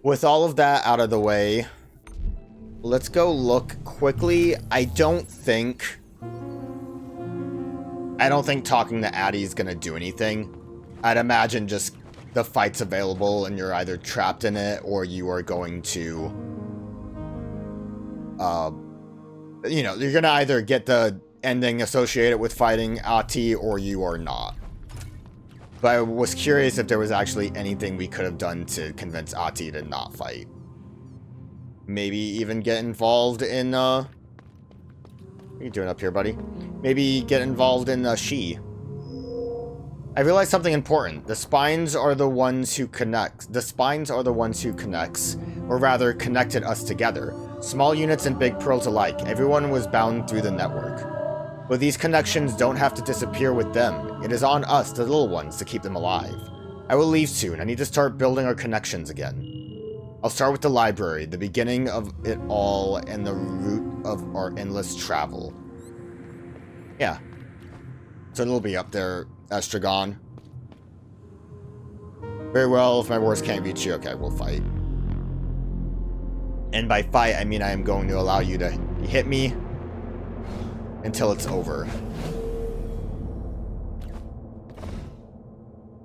With all of that out of the way, let's go look quickly. I don't think talking to Addie is gonna do anything. I'd imagine just the fight's available and you're either trapped in it or you are going to, you know, you're gonna either get the ending associated with fighting Ahti or you are not. But I was curious if there was actually anything we could have done to convince Ahti to not fight. Maybe even get involved in, what are you doing up here, buddy? Maybe get involved in, She. I realized something important. The spines are the ones who connects, or rather, connected us together. Small units and big pearls alike. Everyone was bound through the network. But these connections don't have to disappear with them. It is on us, the little ones, to keep them alive. I will leave soon. I need to start building our connections again. I'll start with the library, the beginning of it all, and the root of our endless travel. Yeah. So it'll be up there, Estragon. Very well, if my words can't reach you, okay, we'll fight. And by fight, I mean I am going to allow you to hit me until it's over.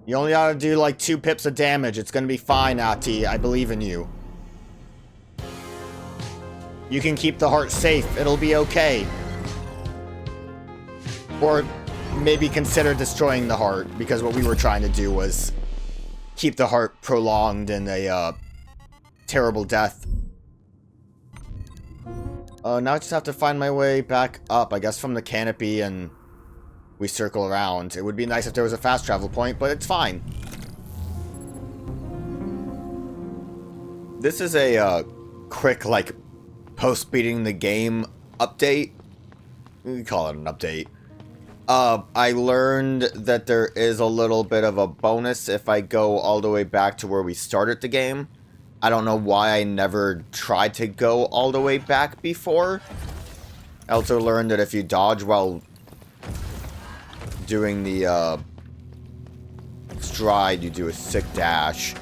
You only gotta do like 2 pips of damage. It's gonna be fine, Ahti. I believe in you. You can keep the heart safe. It'll be okay. Or maybe consider destroying the heart, because what we were trying to do was keep the heart prolonged in a terrible death. Now I just have to find my way back up, I guess from the canopy, and we circle around. It would be nice if there was a fast travel point, but it's fine. This is a quick, like, post-beating the game update. We call it an update. I learned that there is a little bit of a bonus if I go all the way back to where we started the game. I don't know why I never tried to go all the way back before. I also learned that if you dodge while doing the stride, you do a sick dash.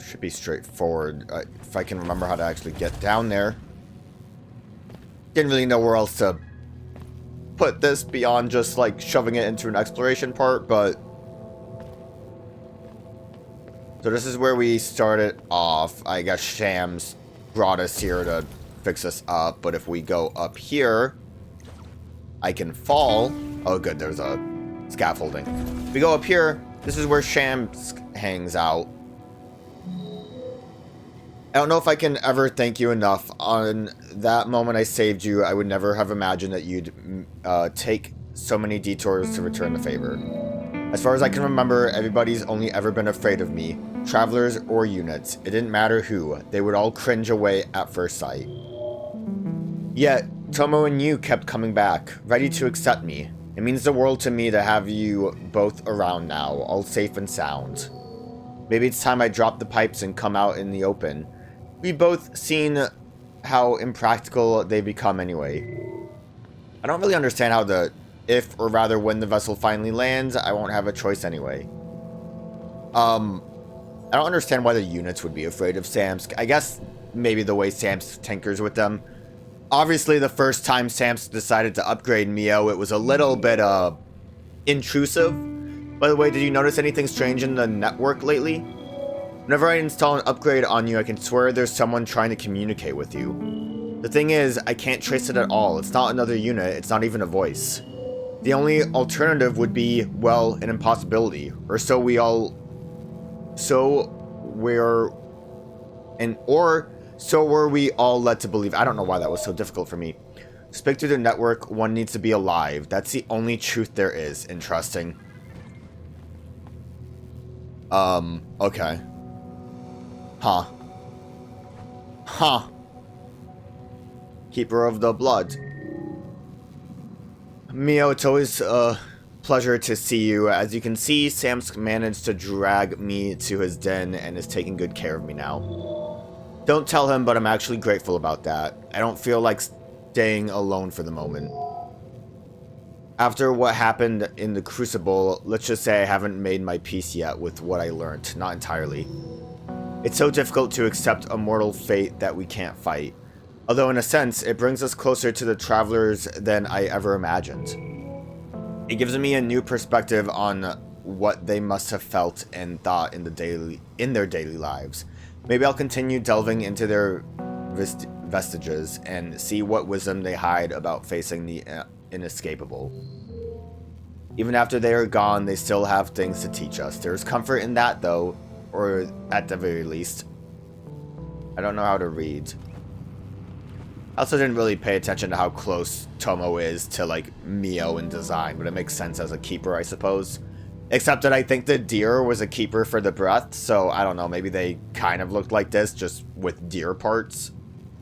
Should be straightforward. If I can remember how to actually get down there. Didn't really know where else to put this beyond just like shoving it into an exploration part, but so this is where we started off. I guess Shams brought us here to fix us up, but if we go up here, I can fall. Oh good, there's a scaffolding. If we go up here, this is where Shams hangs out. I don't know if I can ever thank you enough. On that moment I saved you, I would never have imagined that you'd take so many detours to return the favor. As far as I can remember, everybody's only ever been afraid of me. Travelers or units. It didn't matter who. They would all cringe away at first sight. Yet, Tomo and you kept coming back, ready to accept me. It means the world to me to have you both around now, all safe and sound. Maybe it's time I drop the pipes and come out in the open. We've both seen how impractical they become anyway. I don't really understand how if, or rather when the vessel finally lands, I won't have a choice anyway. I don't understand why the units would be afraid of Samsk. I guess maybe the way Samsk tinkers with them. Obviously, the first time Samsk decided to upgrade MIO, it was a little bit, intrusive. By the way, did you notice anything strange in the network lately? Whenever I install an upgrade on you, I can swear there's someone trying to communicate with you. The thing is, I can't trace it at all. It's not another unit, it's not even a voice. The only alternative would be, well, an impossibility. Or so were we all led to believe. I don't know why that was so difficult for me. To speak through the network, one needs to be alive. That's the only truth there is. Interesting. Okay. Huh. Keeper of the blood. MIO, it's always a pleasure to see you. As you can see, Samsk managed to drag me to his den and is taking good care of me now. Don't tell him, but I'm actually grateful about that. I don't feel like staying alone for the moment. After what happened in the Crucible, let's just say I haven't made my peace yet with what I learned. Not entirely. It's so difficult to accept a mortal fate that we can't fight. Although in a sense, it brings us closer to the travelers than I ever imagined. It gives me a new perspective on what they must have felt and thought in their daily lives. Maybe I'll continue delving into their vestiges and see what wisdom they hide about facing the inescapable. Even after they are gone, they still have things to teach us. There's comfort in that, though, or at the very least. I don't know how to read. I also didn't really pay attention to how close Tomo is to, like, MIO in design, but it makes sense as a keeper, I suppose. Except that I think the deer was a keeper for the breath, so I don't know, maybe they kind of looked like this, just with deer parts.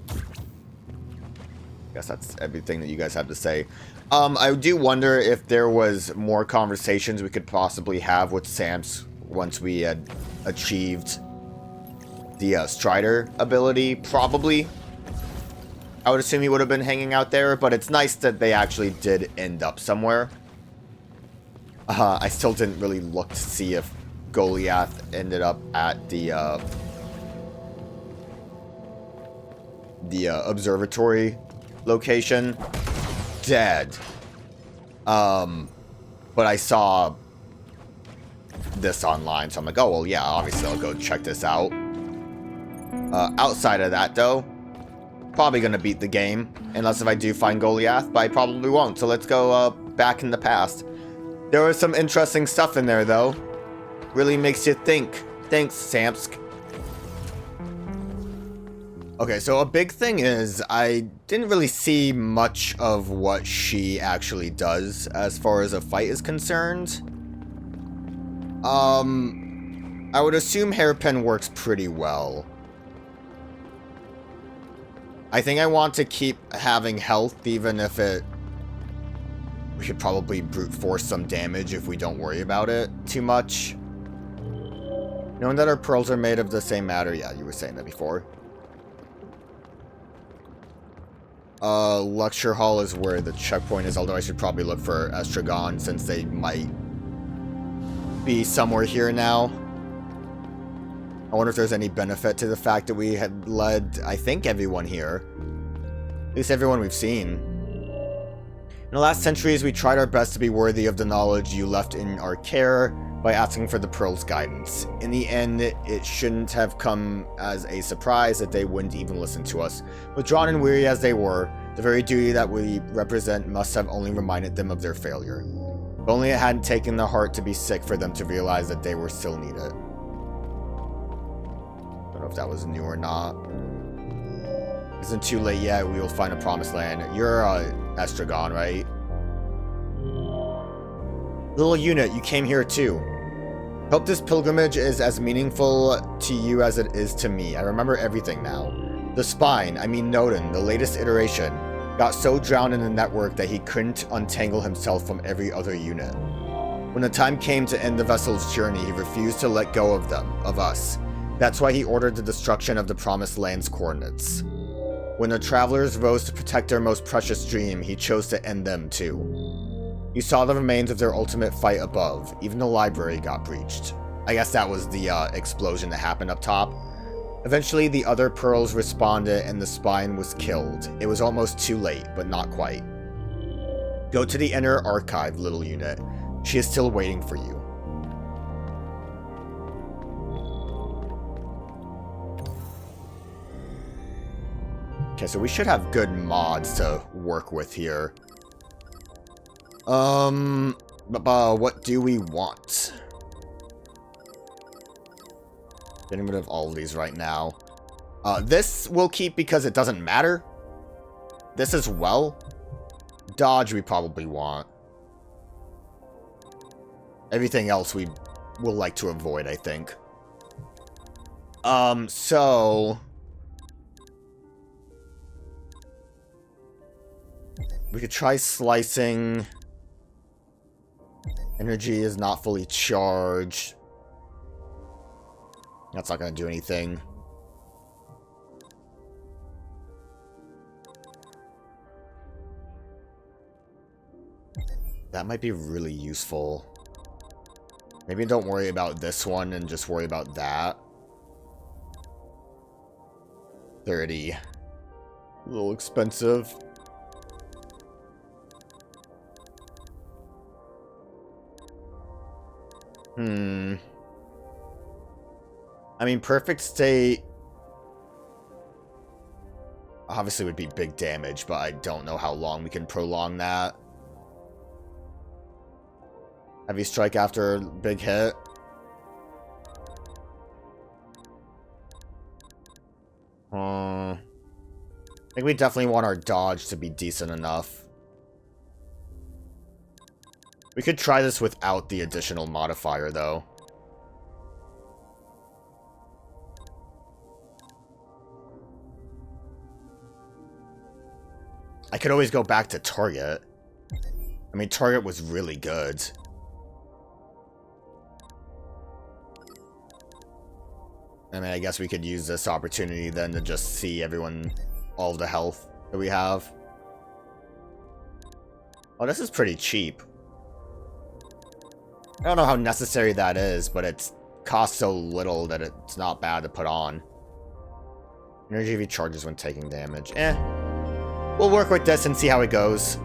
I guess that's everything that you guys have to say. I do wonder if there was more conversations we could possibly have with Sam's once we had achieved the Strider ability. Probably. I would assume he would have been hanging out there, but it's nice that they actually did end up somewhere. I still didn't really look to see if Goliath ended up at the observatory location. Dead. But I saw this online, so I'm like, oh, well, yeah, obviously I'll go check this out. Outside of that, though, probably gonna beat the game, unless if I do find Goliath, but I probably won't, so let's go back in the past. There was some interesting stuff in there, though. Really makes you think. Thanks, Samsk. Okay, so a big thing is, I didn't really see much of what she actually does as far as a fight is concerned. I would assume hairpin works pretty well. I think I want to keep having health, even if we could probably brute force some damage if we don't worry about it too much. Knowing that our pearls are made of the same matter, yeah, you were saying that before. Lecture Hall is where the checkpoint is, although I should probably look for Estragon since they might be somewhere here now. I wonder if there's any benefit to the fact that we had led, I think, everyone here. At least everyone we've seen. In the last centuries, we tried our best to be worthy of the knowledge you left in our care by asking for the Pearl's guidance. In the end, it shouldn't have come as a surprise that they wouldn't even listen to us. Withdrawn and weary as they were, the very duty that we represent must have only reminded them of their failure. If only it hadn't taken the heart to be sick for them to realize that they were still needed. I don't know if that was new or not. Isn't too late yet, we will find a promised land. You're Estragon, right? Little unit, you came here too. Hope this pilgrimage is as meaningful to you as it is to me. I remember everything now. The spine, I mean Noden, the latest iteration, got so drowned in the network that he couldn't untangle himself from every other unit. When the time came to end the vessel's journey, he refused to let go of them, of us. That's why he ordered the destruction of the Promised Land's coordinates. When the travelers rose to protect their most precious dream, he chose to end them too. You saw the remains of their ultimate fight above. Even the library got breached. I guess that was the explosion that happened up top. Eventually, the other pearls responded and the spine was killed. It was almost too late, but not quite. Go to the inner archive, little unit. She is still waiting for you. Okay, so we should have good mods to work with here. What do we want? Getting rid of all of these right now. This we'll keep because it doesn't matter. This as well. Dodge we probably want. Everything else we will like to avoid, I think. So... we could try slicing. Energy is not fully charged. That's not going to do anything. That might be really useful. Maybe don't worry about this one and just worry about that. 30. A little expensive. I mean, perfect state obviously would be big damage, but I don't know how long we can prolong that. Heavy strike after big hit. I think we definitely want our dodge to be decent enough. We could try this without the additional modifier, though. I could always go back to target. I mean, target was really good. I mean, I guess we could use this opportunity then to just see everyone, all of the health that we have. Oh, this is pretty cheap. I don't know how necessary that is, but it costs so little that it's not bad to put on. Energy recharges when taking damage. We'll work with this and see how it goes.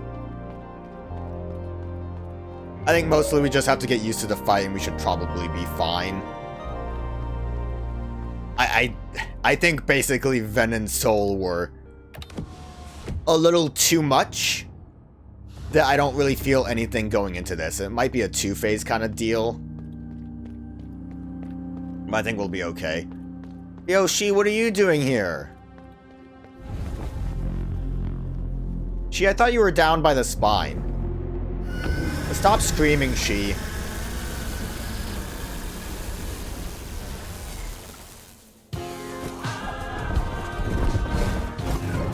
I think mostly we just have to get used to the fight and we should probably be fine. I think basically Ven and Soul were a little too much. That I don't really feel anything going into this. It might be a two-phase kind of deal. But I think we'll be okay. Yo, She, what are you doing here? She, I thought you were down by the spine. Stop screaming, She.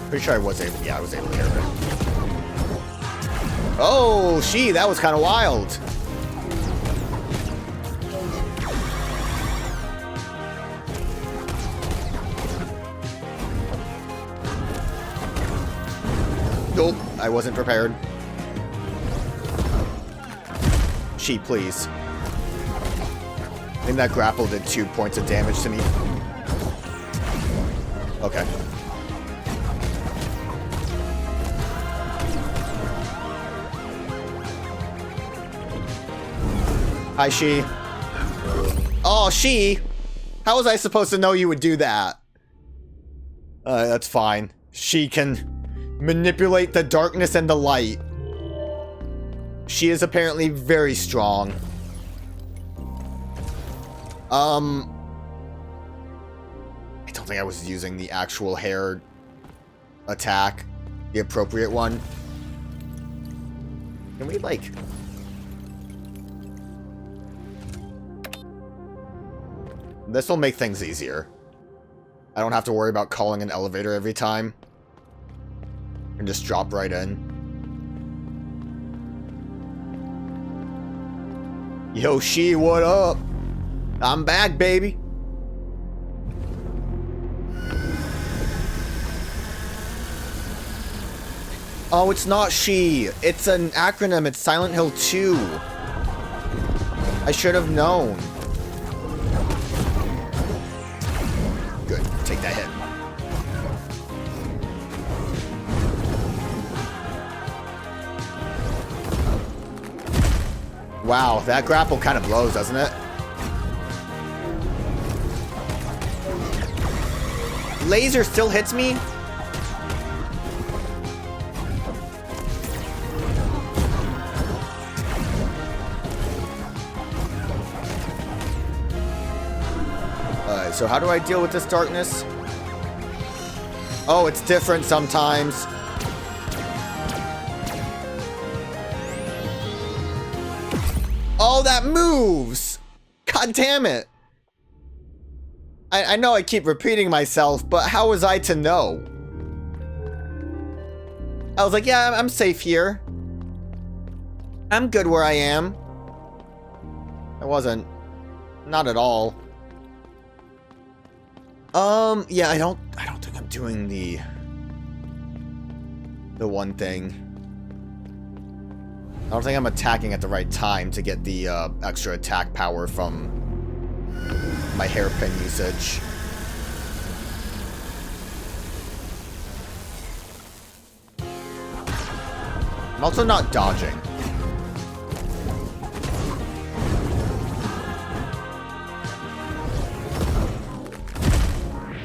Pretty sure I was able, yeah, I was able to hear it. Oh, She, that was kind of wild. Nope, I wasn't prepared. She, please. I think that grapple did 2 points of damage to me. Okay. Hi, She. Oh, She! How was I supposed to know you would do that? That's fine. She can manipulate the darkness and the light. She is apparently very strong. I don't think I was using the actual hair attack. The appropriate one. Can we, like... This will make things easier. I don't have to worry about calling an elevator every time. And just drop right in. Yo, She, what up? I'm back, baby. Oh, it's not She. It's an acronym. It's Silent Hill 2. I should have known. Good. Take that hit. Wow, that grapple kind of blows, doesn't it? Laser still hits me? Alright, so how do I deal with this darkness? Oh, it's different sometimes. Oh, that moves! God damn it! I know I keep repeating myself, but how was I to know? I was like, yeah, I'm safe here. I'm good where I am. I wasn't. Not at all. Yeah, I don't think I'm doing the one thing. don't think I'm attacking at the right time to get the extra attack power from my hairpin usage. I'm also not dodging.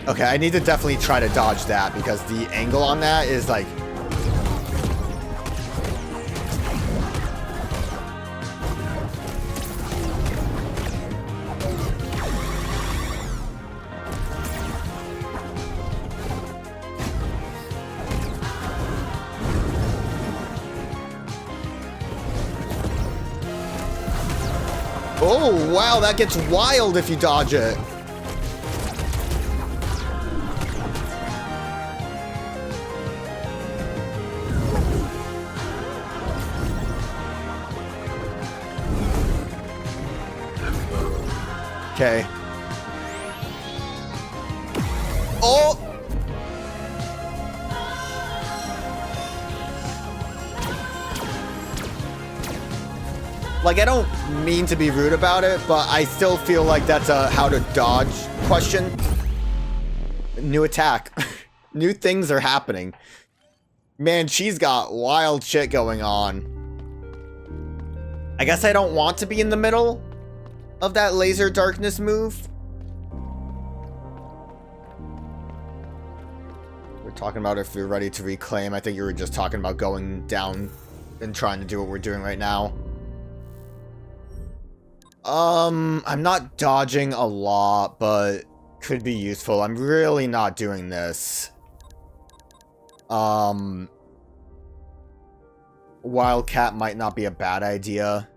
Okay, I need to definitely try to dodge that because the angle on that is like... Oh, wow, that gets wild if you dodge it. Okay. Oh! Like, I don't mean to be rude about it, but I still feel like that's a how to dodge question. New attack. New things are happening. Man, she's got wild shit going on. I guess I don't want to be in the middle of that laser darkness move. We're talking about if you're ready to reclaim. I think you were just talking about going down and trying to do what we're doing right now. I'm not dodging a lot, but could be useful. I'm really not doing this. Wildcat might not be a bad idea.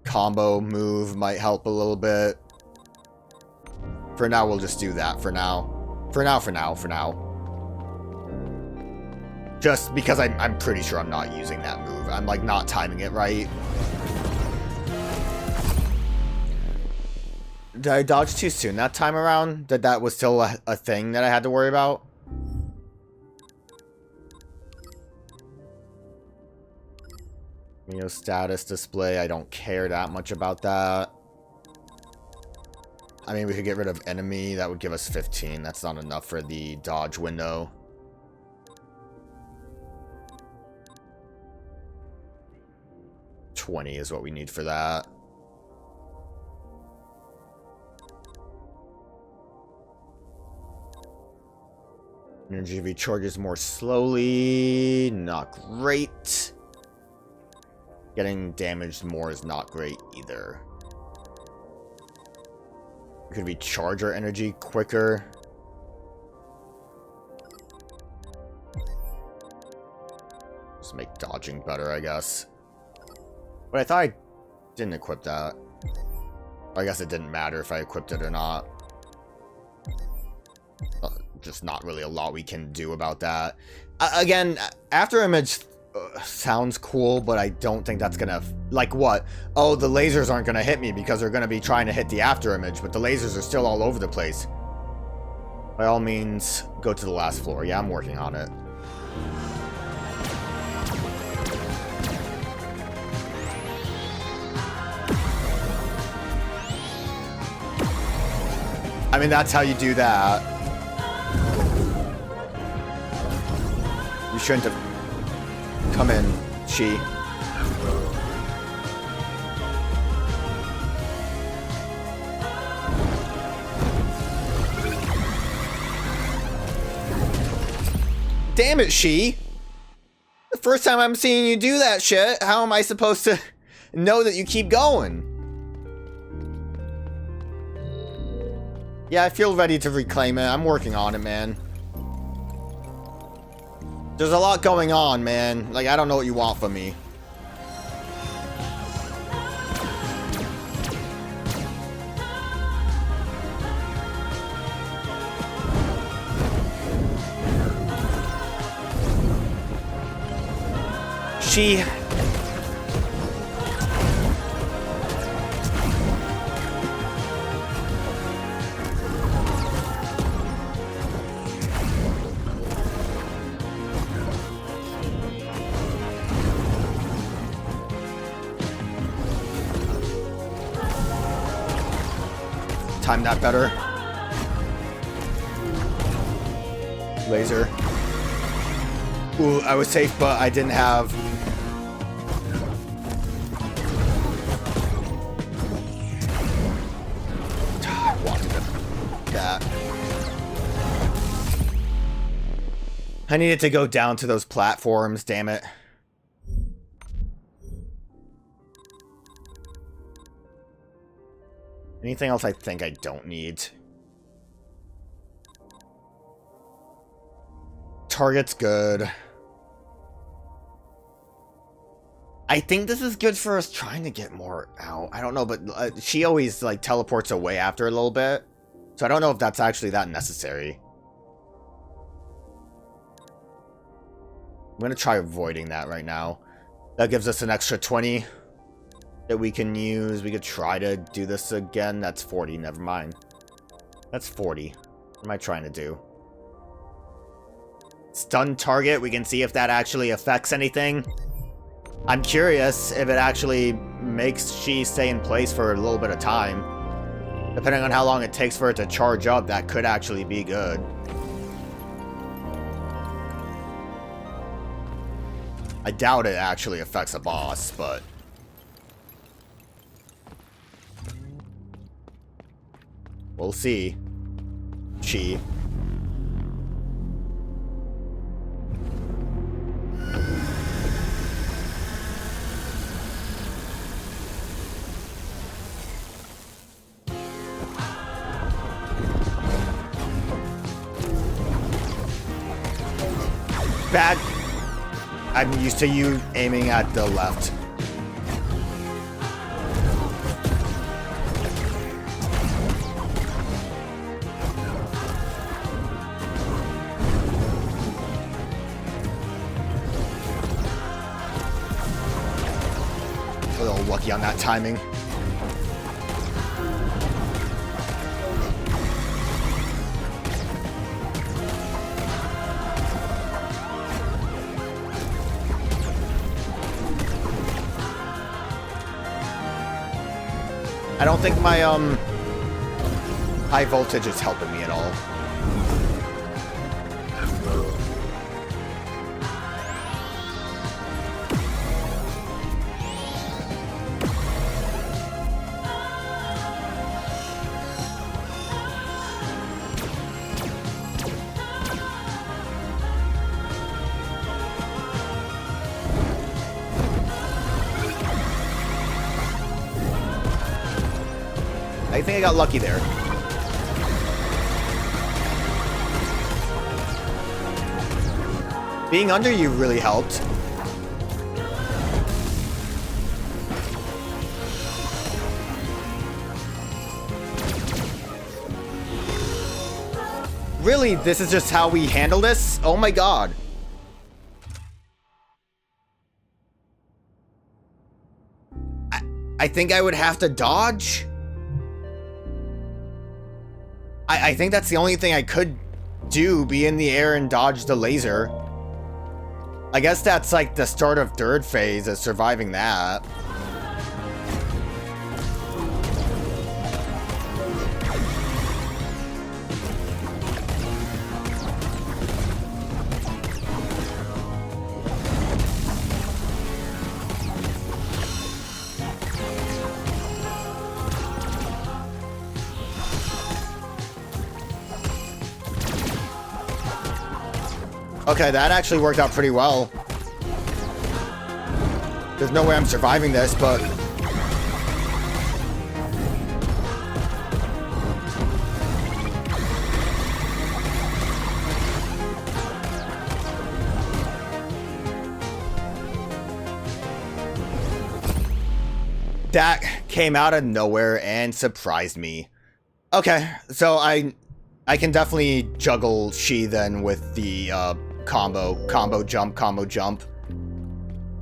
Combo move might help a little bit. For now, we'll just do that for now. For now. Just because I'm pretty sure I'm not using that move. I'm like not timing it right. Did I dodge too soon that time around? That was still a thing that I had to worry about? MIO status display, I don't care that much about that. I mean, we could get rid of enemy, that would give us 15. That's not enough for the dodge window. $20 is what we need for that. Energy recharges more slowly. Not great. Getting damaged more is not great either. We could recharge our energy quicker. Just make dodging better, I guess. But I thought I didn't equip that. I guess it didn't matter if I equipped it or not. Just not really a lot we can do about that. Again, after image sounds cool, but I don't think that's gonna... Like what? Oh, the lasers aren't gonna hit me because they're gonna be trying to hit the after image, but the lasers are still all over the place. By all means, go to the last floor. Yeah, I'm working on it. I mean, that's how you do that. You shouldn't have come in, she. Damn it, she. The first time I'm seeing you do that shit, how am I supposed to know that you keep going? Yeah, I feel ready to reclaim it. I'm working on it, man. There's a lot going on, man. Like, I don't know what you want from me. She... time that better. Laser. Ooh, I was safe, but I didn't have... I wanted that. I needed to go down to those platforms, damn it. Anything else I think I don't need? Target's good. I think this is good for us trying to get more out. I don't know, but she always like teleports away after a little bit. So I don't know if that's actually that necessary. I'm going to try avoiding that right now. That gives us an extra 20 that we can use. We could try to do this again. That's 40. Never mind. That's 40. What am I trying to do? Stun target. We can see if that actually affects anything. I'm curious if it actually makes she stay in place for a little bit of time. Depending on how long it takes for it to charge up, that could actually be good. I doubt it actually affects a boss, but... we'll see. She. Bad. I'm used to you aiming at the left. A little lucky on that timing. I don't think my high voltage is helping me at all. I think I got lucky there. Being under you really helped. Really? This is just how we handle this? Oh my god. I think I would have to dodge? I think that's the only thing I could do, be in the air and dodge the laser. I guess that's like the start of third phase, is surviving that. Okay, that actually worked out pretty well. There's no way I'm surviving this, but... that came out of nowhere and surprised me. Okay, so I can definitely juggle she then with the combo jump.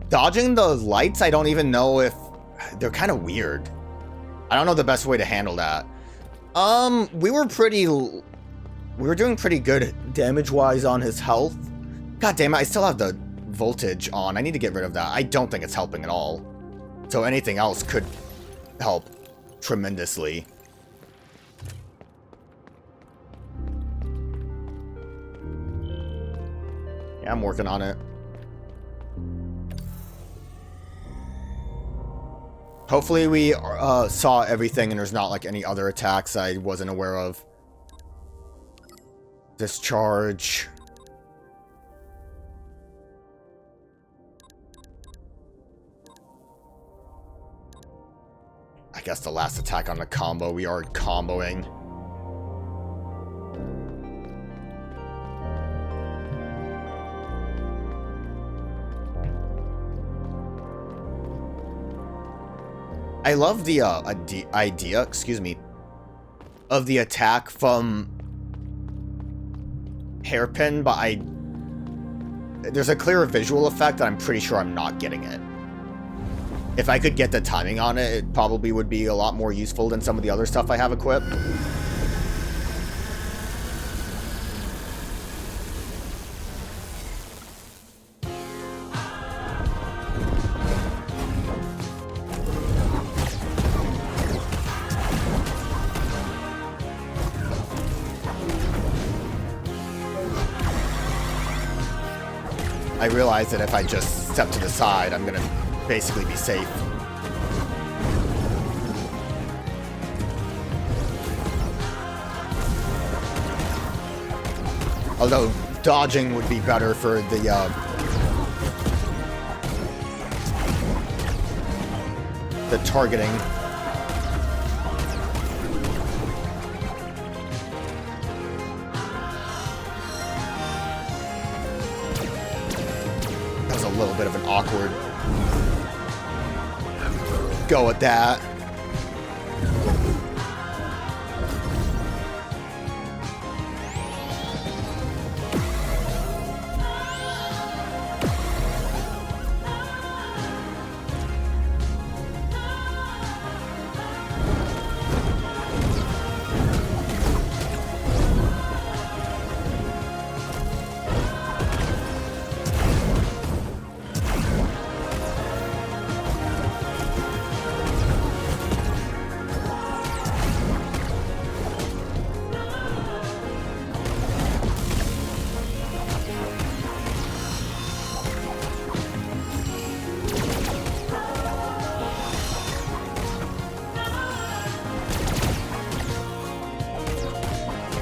Dodging the lights, I don't even know if they're kind of weird. I don't know the best way to handle that. We were doing pretty good damage wise on his health. God damn it, I still have the voltage on. I need to get rid of that. I don't think it's helping at all. So anything else could help tremendously. Yeah, I'm working on it. Hopefully we saw everything and there's not like any other attacks I wasn't aware of. Discharge. I guess the last attack on the combo, we are comboing. I love the idea, excuse me, of the attack from Hairpin, but there's a clearer visual effect that I'm pretty sure I'm not getting it. If I could get the timing on it, it probably would be a lot more useful than some of the other stuff I have equipped. I realize that if I just step to the side, I'm gonna basically be safe. Although dodging would be better for the targeting. That was a little bit of an awkward go at that.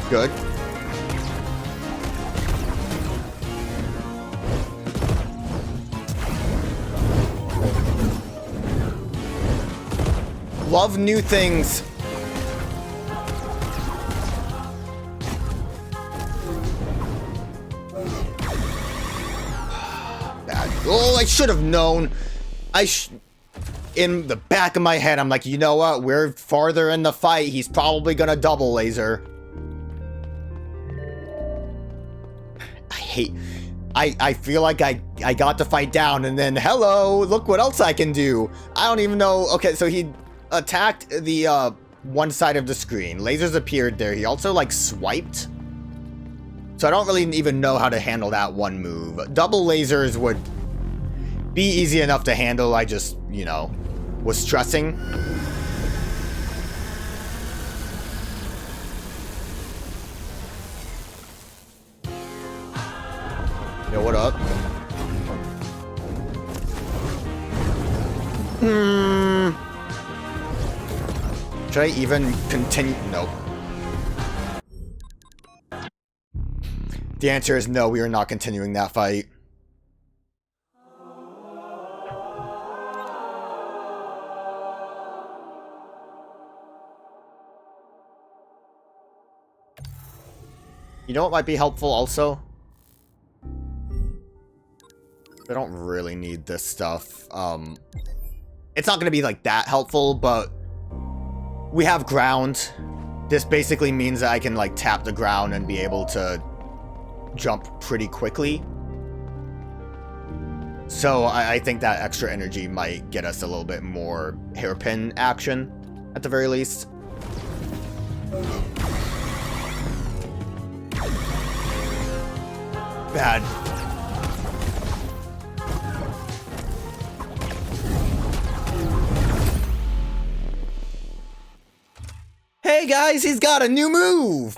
Good. Love new things. Bad. Oh, I should have known. In the back of my head, I'm like, you know what? We're farther in the fight. He's probably gonna double laser. I feel like I got the fight down and then hello, look what else I can do. I don't even know. Okay, so he attacked the one side of the screen. Lasers appeared there. He also like swiped. So I don't really even know how to handle that one move. Double lasers would be easy enough to handle. I just, you know, was stressing. Yo, what up? Should I even continue? Nope. The answer is no, we are not continuing that fight. You know what might be helpful also? I don't really need this stuff. It's not going to be like that helpful, but we have ground. This basically means that I can like tap the ground and be able to jump pretty quickly. So I think that extra energy might get us a little bit more hairpin action at the very least. Bad. Hey guys, he's got a new move!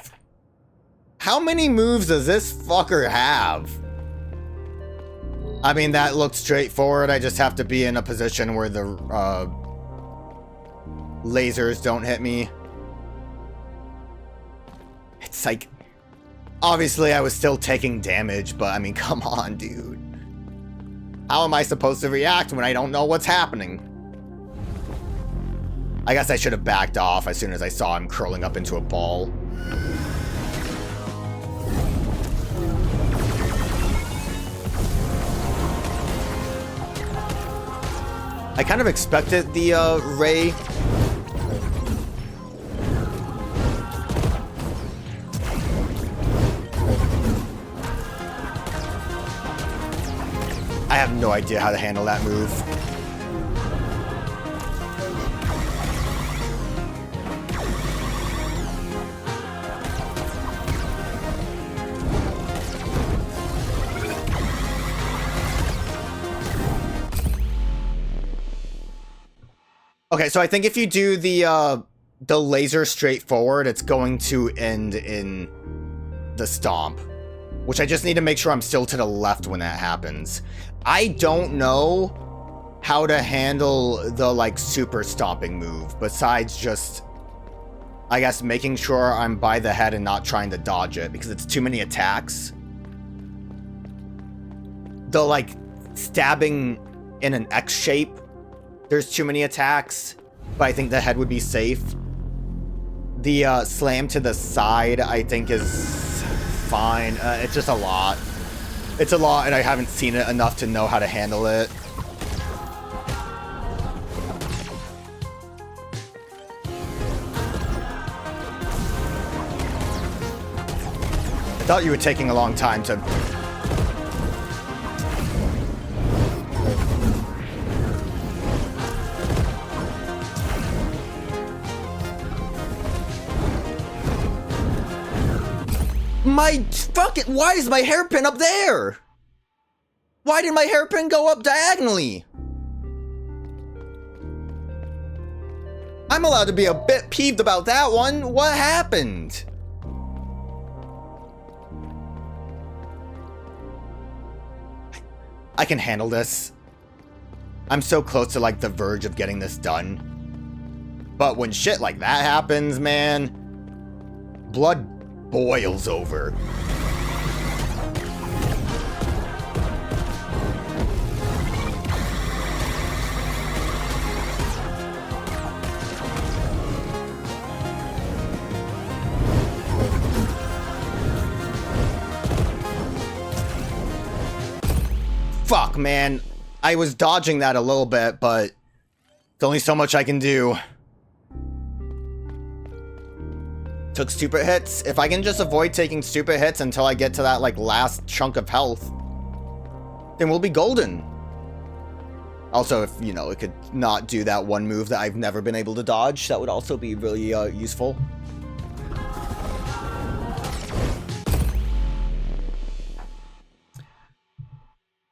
How many moves does this fucker have? I mean, that looks straightforward. I just have to be in a position where the lasers don't hit me. It's like, obviously I was still taking damage, but I mean, come on, dude. How am I supposed to react when I don't know what's happening? I guess I should have backed off as soon as I saw him curling up into a ball. I kind of expected the ray. I have no idea how to handle that move. Okay, so I think if you do the laser straight forward, it's going to end in the stomp, which I just need to make sure I'm still to the left when that happens. I don't know how to handle the like super stomping move besides just, I guess, making sure I'm by the head and not trying to dodge it because it's too many attacks. The like stabbing in an X shape, there's too many attacks, but I think the head would be safe. The slam to the side, I think, is fine. It's just a lot. It's a lot, and I haven't seen it enough to know how to handle it. I thought you were taking a long time to... My fucking... Why is my hairpin up there? Why did my hairpin go up diagonally? I'm allowed to be a bit peeved about that one. What happened? I can handle this. I'm so close to like the verge of getting this done. But when shit like that happens, man, blood boils over. Fuck, man. I was dodging that a little bit, but there's only so much I can do. Took stupid hits. If I can just avoid taking stupid hits until I get to that like last chunk of health, then we'll be golden. Also, if, you know, it could not do that one move that I've never been able to dodge, that would also be really useful.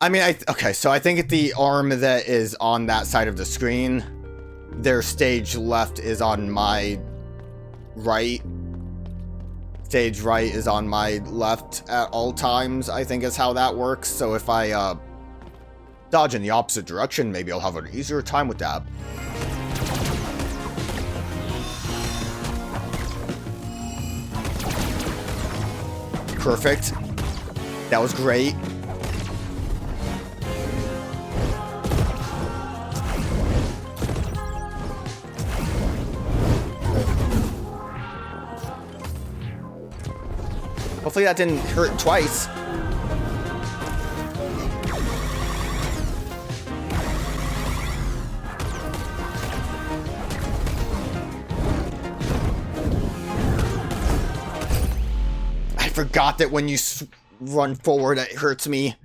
I mean, okay, so I think the arm that is on that side of the screen, their stage left is on my right. Stage right is on my left at all times, I think is how that works. So if I dodge in the opposite direction, maybe I'll have an easier time with that. Perfect. That was great. Hopefully that didn't hurt twice. I forgot that when you run forward, it hurts me.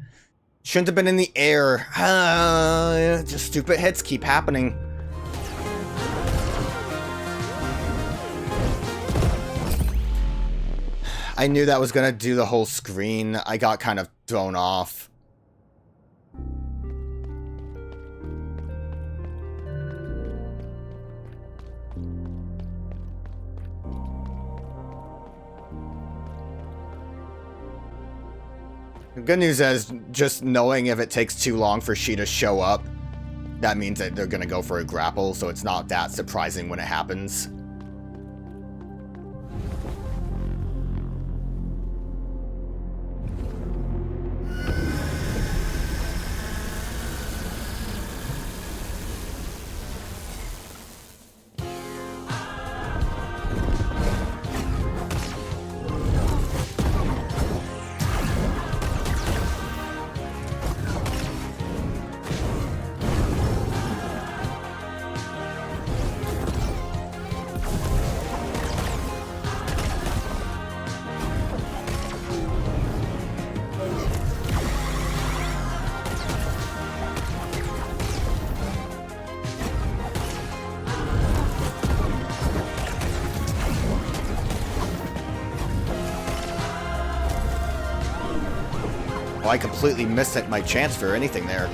Shouldn't have been in the air. Just stupid hits keep happening. I knew that was gonna do the whole screen. I got kind of thrown off. The good news is, just knowing if it takes too long for she to show up, that means that they're gonna go for a grapple, so it's not that surprising when it happens. Oh, I completely missed my chance for anything there.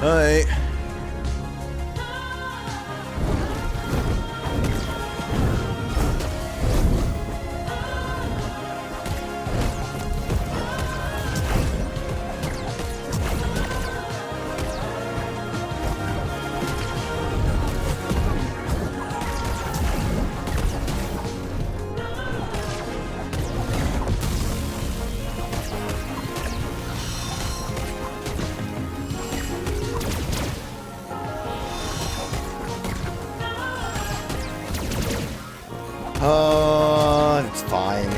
Alright. It's fine.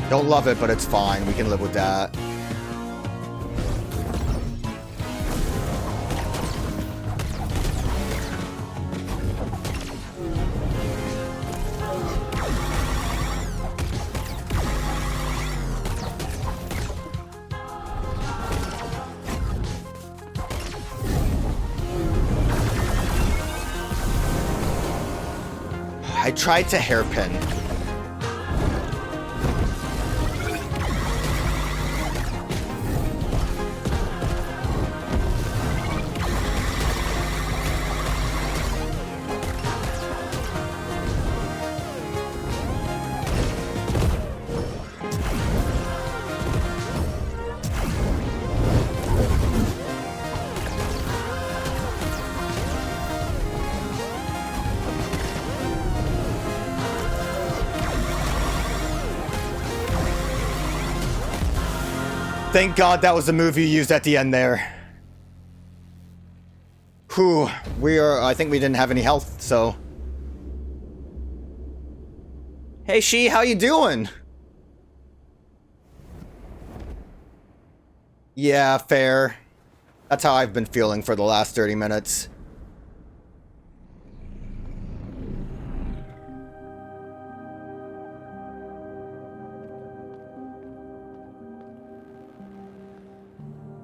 Don't love it, but it's fine. We can live with that. I tried to hairpin. Thank God that was the move you used at the end there. Whew, I think we didn't have any health, so. Hey, She, how you doing? Yeah, fair. That's how I've been feeling for the last 30 minutes.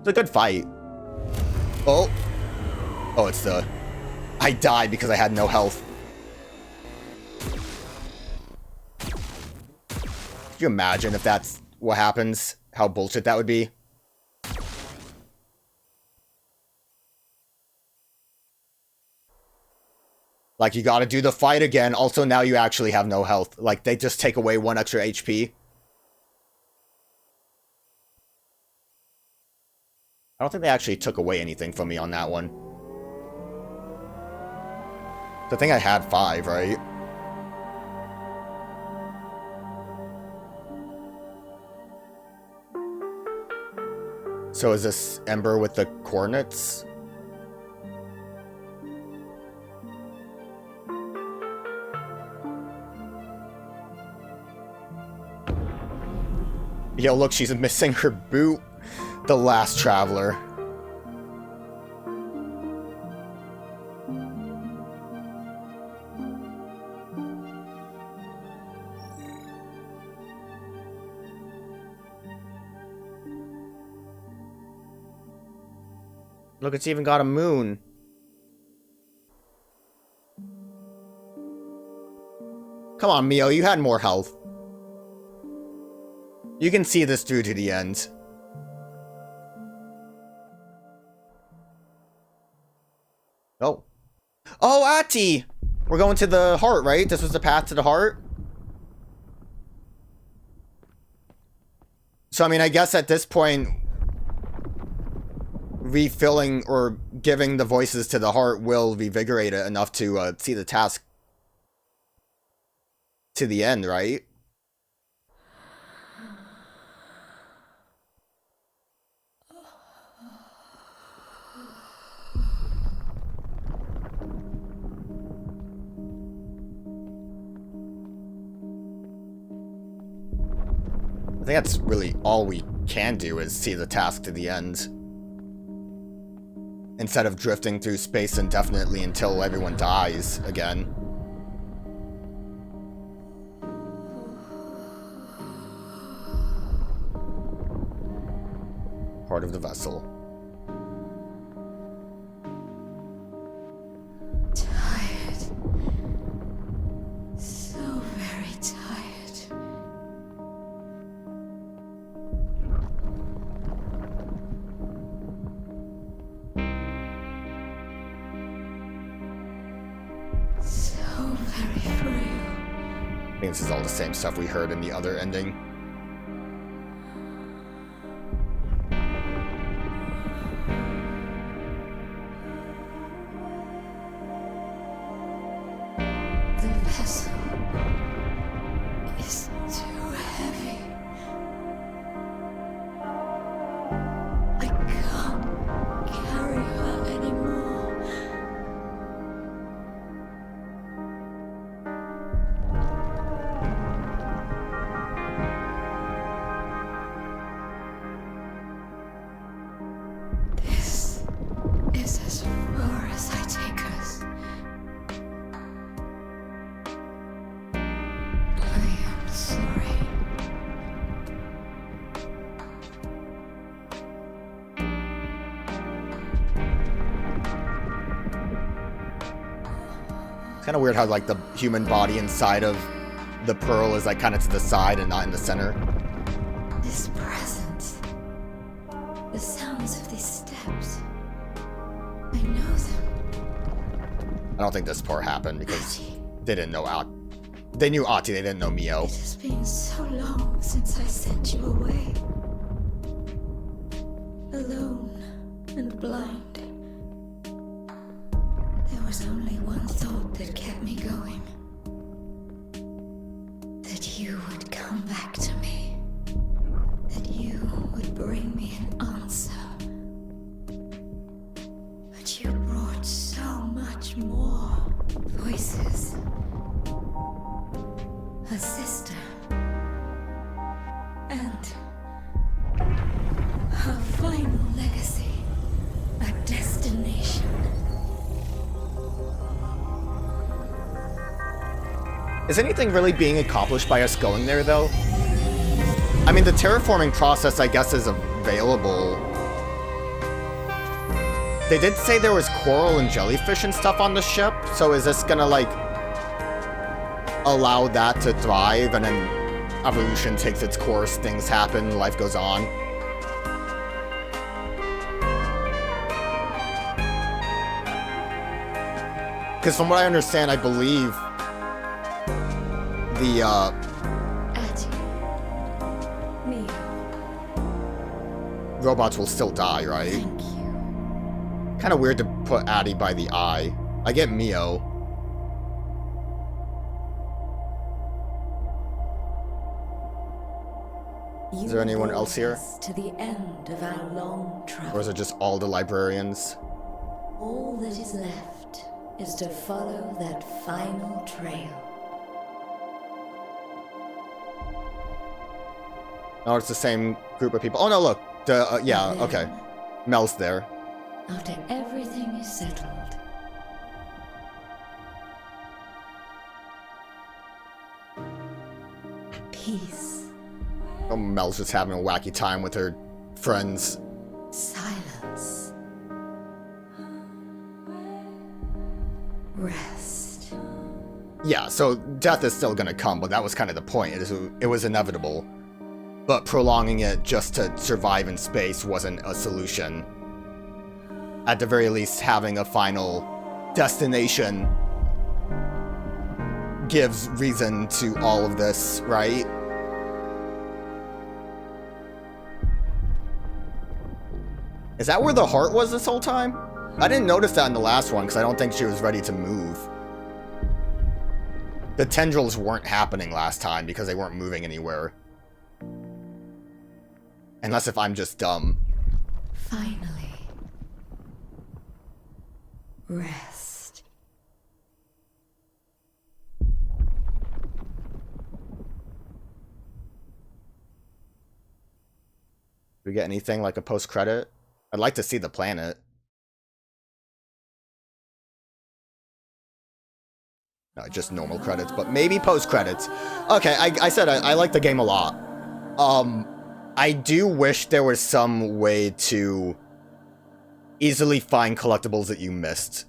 It's a good fight. Oh. Oh, it's the... I died because I had no health. Could you imagine if that's what happens? How bullshit that would be? Like, you gotta do the fight again. Also, now you actually have no health. Like, they just take away 1 extra HP. I don't think they actually took away anything from me on that one. I think I had 5, right? So is this Ember with the coordinates? Yo, look, she's missing her boot. The last traveler. Look, it's even got a moon. Come on, Mio, you had more health. You can see this through to the end. Oh. Oh, Ati! We're going to the heart, right? This was the path to the heart? So, I mean, I guess at this point, refilling or giving the voices to the heart will revigorate it enough to see the task to the end, right? I think that's really all we can do is see the task to the end. Instead of drifting through space indefinitely until everyone dies again. Part of the vessel. Tired. So very tired. I think this is all the same stuff we heard in the other ending. The vessel is too heavy. I can't carry her anymore. Is as far as I take us. I am sorry. It's kind of weird how like the human body inside of the pearl is like kind of to the side and not in the center. This presence, the sounds of these steps, I know them. I don't think this part happened because they didn't know Ati. They knew Ati, they didn't know Mio. It has been so long since I sent you away. Alone and blind. There was only one thought that kept me going. That you would come back to me. That you would bring me an answer. But you brought so much more. Voices. A sister. And her final legacy. A destination. Is anything really being accomplished by us going there, though? I mean, the terraforming process, I guess, is available. They did say there was coral and jellyfish and stuff on the ship, so is this gonna, like, allow that to thrive, and then evolution takes its course, things happen, life goes on? Because from what I understand, I believe the, Ati. Mio. robots will still die, right? Thank you. Kind of weird to put Ati by the eye. I get Mio. Is there anyone else here? To the end of our long travel. Or is it just all the librarians? All that is left is to follow that final trail. Oh, it's the same group of people. Oh no, look. The, yeah, okay. Mel's there. After everything is settled, peace, Oh, Mel's just having a wacky time with her friends. silence, rest. Yeah, so death is still gonna come, but that was kind of the point. It was inevitable. But prolonging it just to survive in space wasn't a solution. At the very least, having a final destination gives reason to all of this, right? Is that where the heart was this whole time? I didn't notice that in the last one because I don't think she was ready to move. The tendrils weren't happening last time because they weren't moving anywhere. Unless if I'm just dumb. Finally. Rest. Do we get anything like a post-credit? I'd like to see the planet. No, just normal credits, but maybe post-credits. Okay, I said I like the game a lot. I do wish there was some way to easily find collectibles that you missed.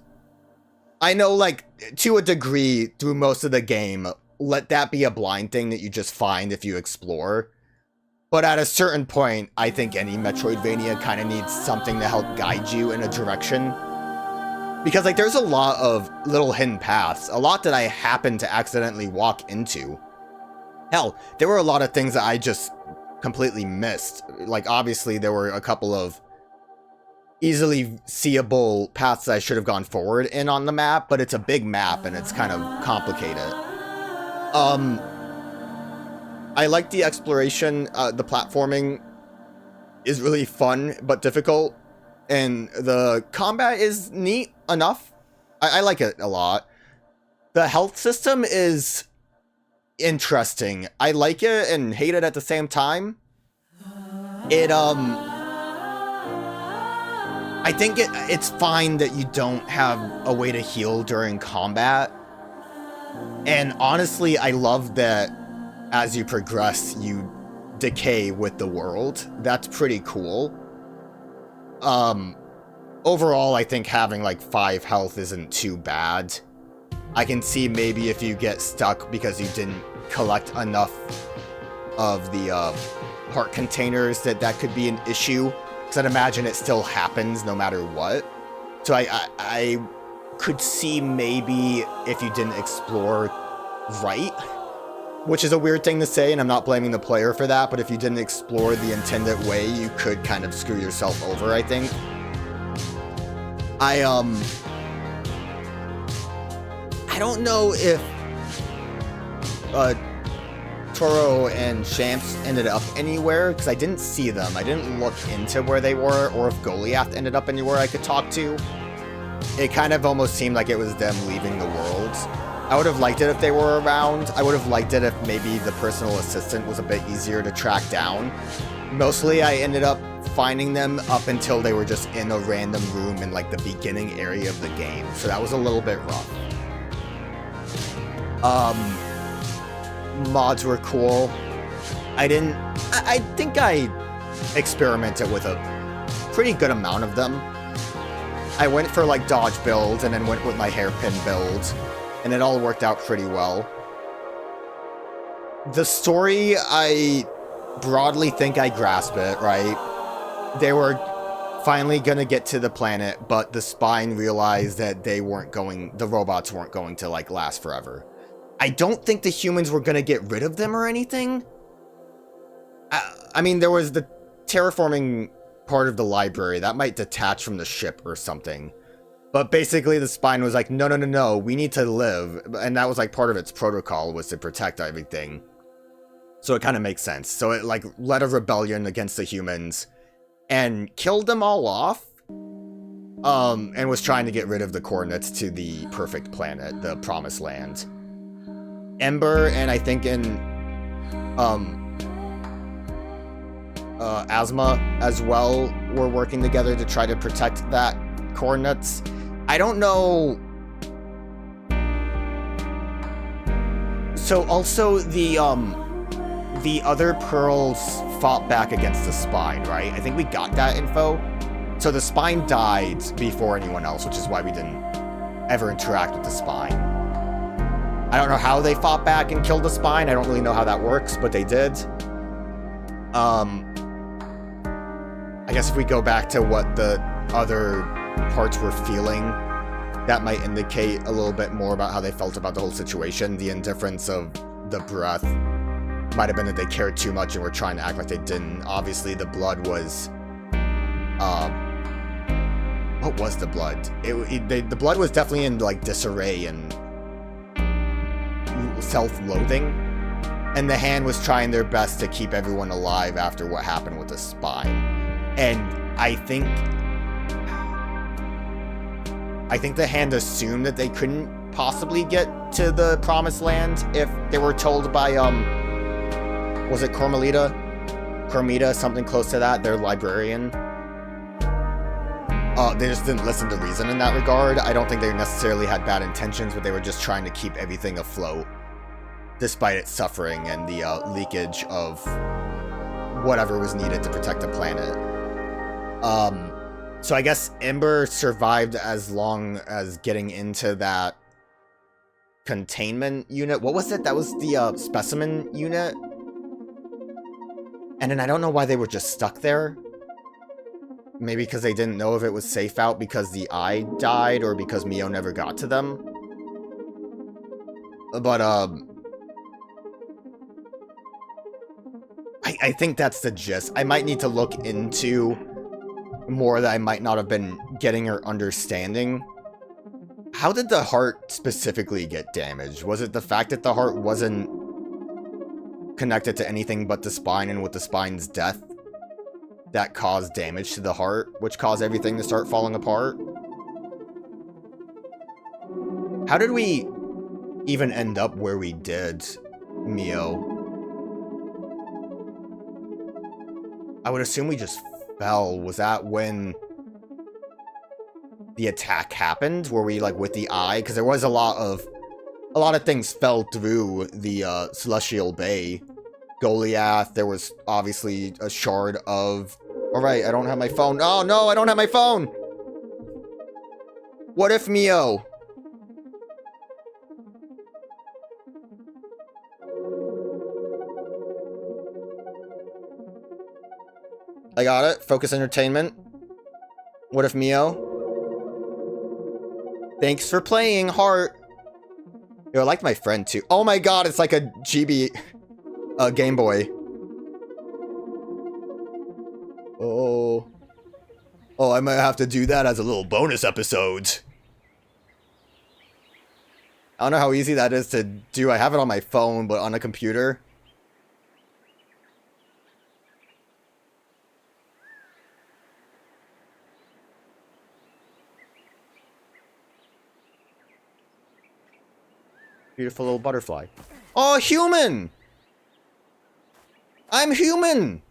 I know, like, to a degree, through most of the game, let that be a blind thing that you just find if you explore. But at a certain point, I think any Metroidvania kind of needs something to help guide you in a direction. Because, like, there's a lot of little hidden paths, a lot that I happened to accidentally walk into. Hell, there were a lot of things that I just completely missed. Like, obviously, there were a couple of easily seeable paths that I should have gone forward in on the map, but it's a big map and it's kind of complicated. I like the exploration. The platforming is really fun but difficult, and the combat is neat enough. I like it a lot. The health system is interesting. I like it and hate it at the same time. I think it's fine that you don't have a way to heal during combat. And honestly, I love that as you progress, you decay with the world. That's pretty cool. Overall, I think having like 5 health isn't too bad. I can see maybe if you get stuck because you didn't collect enough of the heart containers that could be an issue. Because I'd imagine it still happens no matter what. So I could see maybe if you didn't explore right, which is a weird thing to say, and I'm not blaming the player for that, but if you didn't explore the intended way, you could kind of screw yourself over, I think. I don't know if Toro and Shamps ended up anywhere, because I didn't see them. I didn't look into where they were, or if Goliath ended up anywhere I could talk to. It kind of almost seemed like it was them leaving the world. I would have liked it if they were around. I would have liked it if maybe the personal assistant was a bit easier to track down. Mostly I ended up finding them up until they were just in a random room in like the beginning area of the game. So that was a little bit rough. Mods were cool. I think I experimented with a pretty good amount of them. I went for like dodge builds and then went with my hairpin build, and it all worked out pretty well. The story, I broadly think I grasp it, right? They were finally gonna get to the planet, but the spine realized that the robots weren't going to like last forever. I don't think the humans were gonna get rid of them or anything. I mean, there was the terraforming part of the library that might detach from the ship or something. But basically the spine was like, no, we need to live. And that was like part of its protocol, was to protect everything. So it kind of makes sense. So it like led a rebellion against the humans and killed them all off. And was trying to get rid of the coordinates to the perfect planet, the promised land. Ember and I think in Asthma as well were working together to try to protect that coordinates. I don't know. So also the other pearls fought back against the spine, right? I think we got that info. So the spine died before anyone else, which is why we didn't ever interact with the spine. I don't know how they fought back and killed the spine. I don't really know how that works, but they did. I guess if we go back to what the other parts were feeling, that might indicate a little bit more about how they felt about the whole situation. The indifference of the breath might have been that they cared too much and were trying to act like they didn't. Obviously, the blood was... what was the blood? The blood was definitely in, like, disarray and self-loathing. And the hand was trying their best to keep everyone alive after what happened with the spine. And I think the hand assumed that they couldn't possibly get to the promised land if they were told by, was it Carmita, something close to that, their librarian. They just didn't listen to reason in that regard. I don't think they necessarily had bad intentions, but they were just trying to keep everything afloat, despite its suffering and the leakage of whatever was needed to protect the planet. So I guess Ember survived as long as getting into that containment unit. What was it? That was the specimen unit? And then I don't know why they were just stuck there. Maybe because they didn't know if it was safe out because the eye died or because Mio never got to them. But, I think that's the gist. I might need to look into more that I might not have been getting or understanding. How did the heart specifically get damaged? Was it the fact that the heart wasn't connected to anything but the spine, and with the spine's death that caused damage to the heart, which caused everything to start falling apart? How did we even end up where we did, Mio? I would assume we just fell. Was that when the attack happened? Were we, like, with the eye? Because there was a lot of things fell through the Celestial Bay. Goliath, there was obviously a shard of... Alright, I don't have my phone. Oh, no, I don't have my phone! What if Mio? I got it. Focus entertainment. What if Mio? Thanks for playing, heart. Yo, I liked my friend too. Oh my god, it's like a GB Game Boy. Oh. Oh, I might have to do that as a little bonus episode. I don't know how easy that is to do. I have it on my phone, but on a computer. Beautiful little butterfly. Oh, human! I'm human!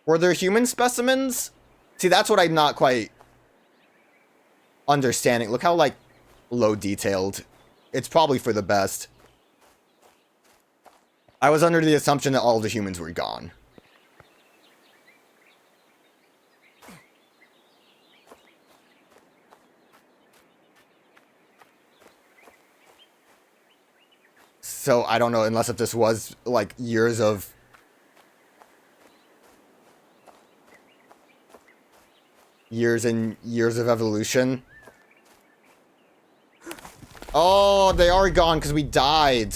Were there human specimens? See, that's what I'm not quite understanding. Look how, like, low detailed. It's probably for the best. I was under the assumption that all the humans were gone. So, I don't know, unless if this was, like, years and years of evolution. Oh, they are gone because we died.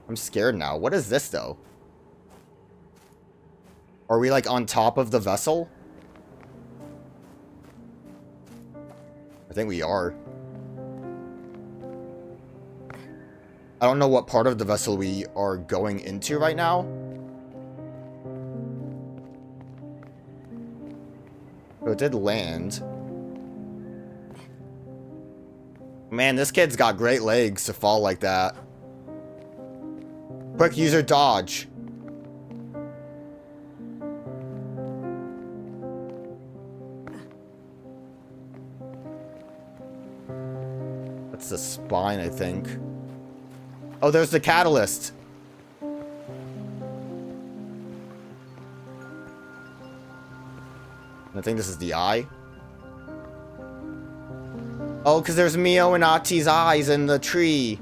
I'm scared now. What is this, though? Are we, like, on top of the vessel? I think we are. I don't know what part of the vessel we are going into right now. But it did land. Man, this kid's got great legs to fall like that. Quick user dodge. That's the spine, I think. Oh, there's the catalyst. I think this is the eye. Oh, because there's Mio and Ati's eyes in the tree.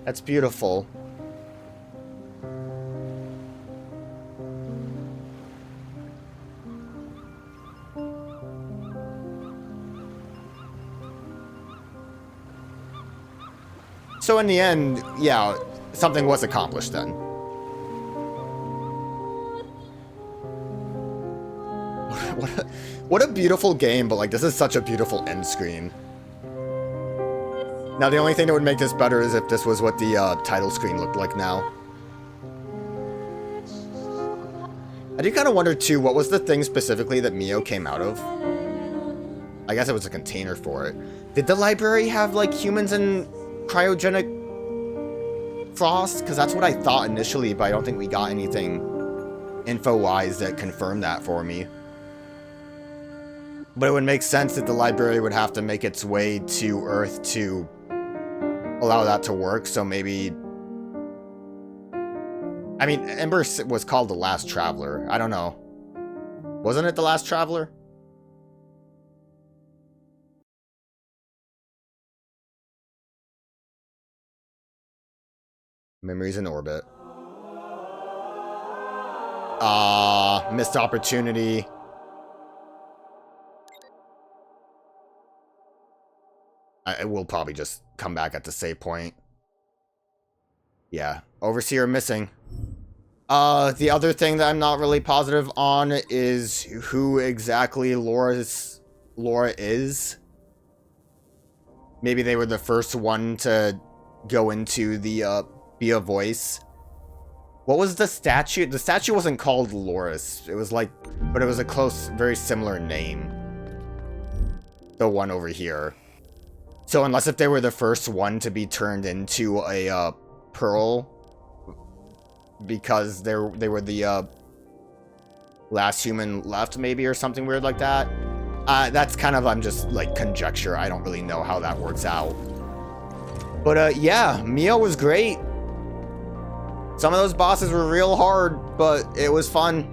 That's beautiful. So in the end, yeah, something was accomplished then. What a beautiful game, but like this is such a beautiful end screen. Now the only thing that would make this better is if this was what the title screen looked like now. I do kind of wonder too, what was the thing specifically that Mio came out of? I guess it was a container for it. Did the library have like humans and cryogenic frost? Because that's what I thought initially, but I don't think we got anything info-wise that confirmed that for me. But it would make sense that the library would have to make its way to Earth to allow that to work, so maybe... I mean, Ember was called the Last Traveler. I don't know. Wasn't it the Last Traveler? Memories in orbit. Missed opportunity. I will probably just come back at the save point. Yeah, Overseer missing. The other thing that I'm not really positive on is who exactly Laura is. Maybe they were the first one to go into the, be a voice. What was the statue? The statue wasn't called Loris. It was like, but it was a close, very similar name. The one over here. So unless if they were the first one to be turned into a, pearl, because they were the, last human left, maybe, or something weird like that. That's kind of, I'm just, like, conjecture. I don't really know how that works out. But, yeah, Mio was great. Some of those bosses were real hard, but it was fun.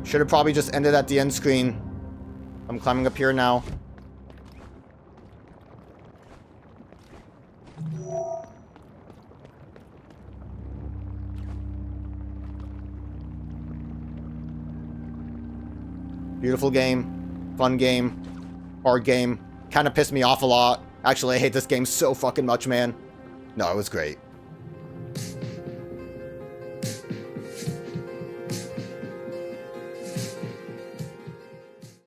Should have probably just ended at the end screen. I'm climbing up here now. Beautiful game. Fun game. Hard game. Kind of pissed me off a lot. Actually, I hate this game so fucking much, man. No, it was great.